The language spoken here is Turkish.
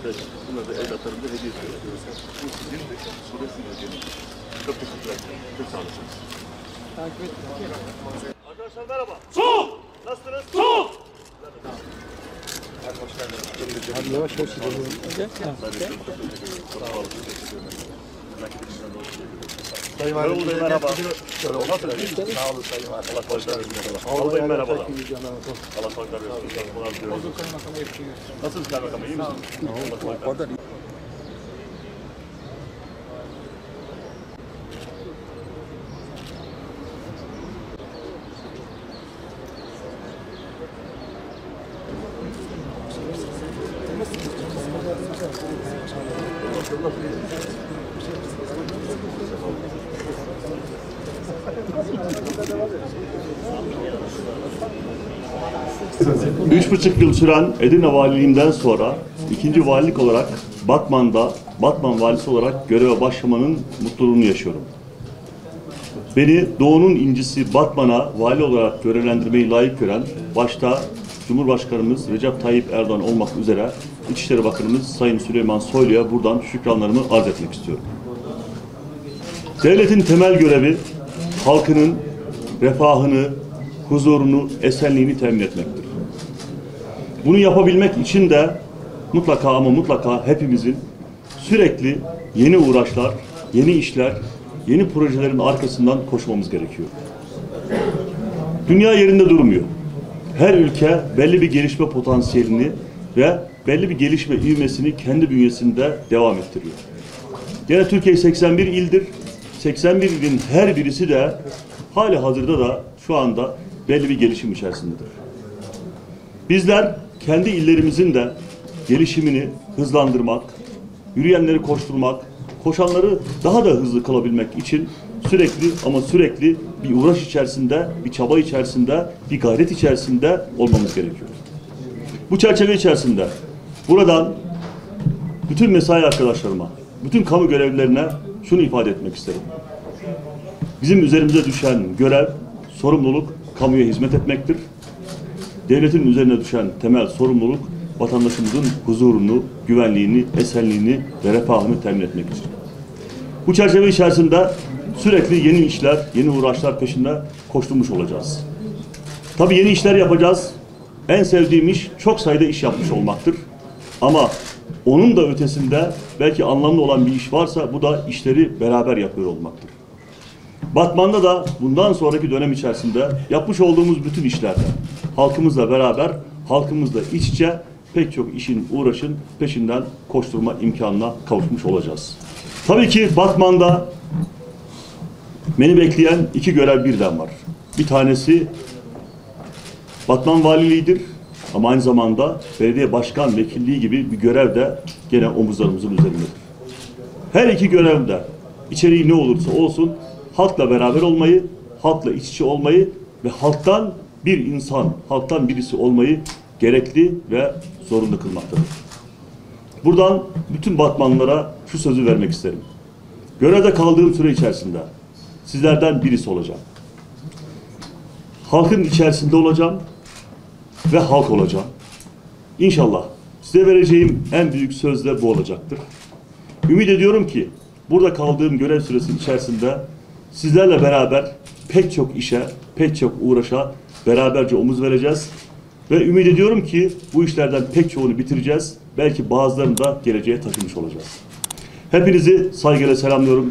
Bunları da evlatlarımıza hediye ediyoruz. Bu sizin de suresi hediyeniz. Çok teşekkür ederim. Çok sağ olasınız. Takip et. Arkadaşlar merhaba. Soğuk! Nasılsınız? Soğuk! Hoş geldiniz. Hadi yavaş yavaş gidelim. Sayın Valim merhaba. Sağ olun Sayın Valim. Allah kolaylıklar versin. Valim merhaba. Allah kolaylıklar versin. Nasılsınız kaymakamım? İyi misiniz? Allah kolaylıklar versin. Üç buçuk yıl süren Edirne Valiliğinden sonra ikinci valilik olarak Batman valisi olarak göreve başlamanın mutluluğunu yaşıyorum. Beni Doğu'nun incisi Batman'a vali olarak görevlendirmeyi layık gören başta Cumhurbaşkanımız Recep Tayyip Erdoğan olmak üzere İçişleri Bakanımız Sayın Süleyman Soylu'ya buradan şükranlarımı arz etmek istiyorum. Devletin temel görevi halkının refahını, huzurunu, esenliğini temin etmektir. Bunu yapabilmek için de mutlaka hepimizin sürekli yeni uğraşlar, yeni işler, yeni projelerin arkasından koşmamız gerekiyor. Dünya yerinde durmuyor. Her ülke belli bir gelişme potansiyelini ve belli bir gelişme ivmesini kendi bünyesinde devam ettiriyor. Yine Türkiye 81 ildir. 81 ilin her birisi de hali hazırda da şu anda belli bir gelişim içerisindedir. Bizler kendi illerimizin de gelişimini hızlandırmak, yürüyenleri koşturmak, koşanları daha da hızlı kılabilmek için sürekli bir uğraş içerisinde, bir çaba içerisinde, bir gayret içerisinde olmamız gerekiyor. Bu çerçeve içerisinde buradan bütün mesai arkadaşlarıma, bütün kamu görevlilerine şunu ifade etmek isterim. Bizim üzerimize düşen görev, sorumluluk kamuya hizmet etmektir. Devletin üzerine düşen temel sorumluluk vatandaşımızın huzurunu, güvenliğini, esenliğini ve refahını temin etmektir. Bu çerçeve içerisinde sürekli yeni işler, yeni uğraşlar peşinde koşturmuş olacağız. Tabii yeni işler yapacağız. En sevdiğim iş çok sayıda iş yapmış olmaktır. Ama onun da ötesinde belki anlamlı olan bir iş varsa bu da işleri beraber yapıyor olmaktır. Batman'da da bundan sonraki dönem içerisinde yapmış olduğumuz bütün işlerde halkımızla beraber, halkımızla iç içe pek çok işin, uğraşın peşinden koşturma imkanına kavuşmuş olacağız. Tabii ki Batman'da beni bekleyen iki görev birden var. Bir tanesi Batman valiliğidir ama aynı zamanda belediye başkan vekilliği gibi bir görev de gene omuzlarımızın üzerindedir. Her iki görevde içeriği ne olursa olsun halkla beraber olmayı, halkla iç içe olmayı ve halktan bir insan, halktan birisi olmayı gerekli ve zorunlu kılmaktadır. Buradan bütün Batmanlılara şu sözü vermek isterim. Görevde kaldığım süre içerisinde sizlerden birisi olacağım. Halkın içerisinde olacağım ve halk olacağım. İnşallah size vereceğim en büyük söz de bu olacaktır. Ümit ediyorum ki burada kaldığım görev süresi içerisinde sizlerle beraber pek çok işe, pek çok uğraşa beraberce omuz vereceğiz. Ve ümit ediyorum ki bu işlerden pek çoğunu bitireceğiz. Belki bazılarını da geleceğe taşımış olacağız. Hepinizi saygıyla selamlıyorum.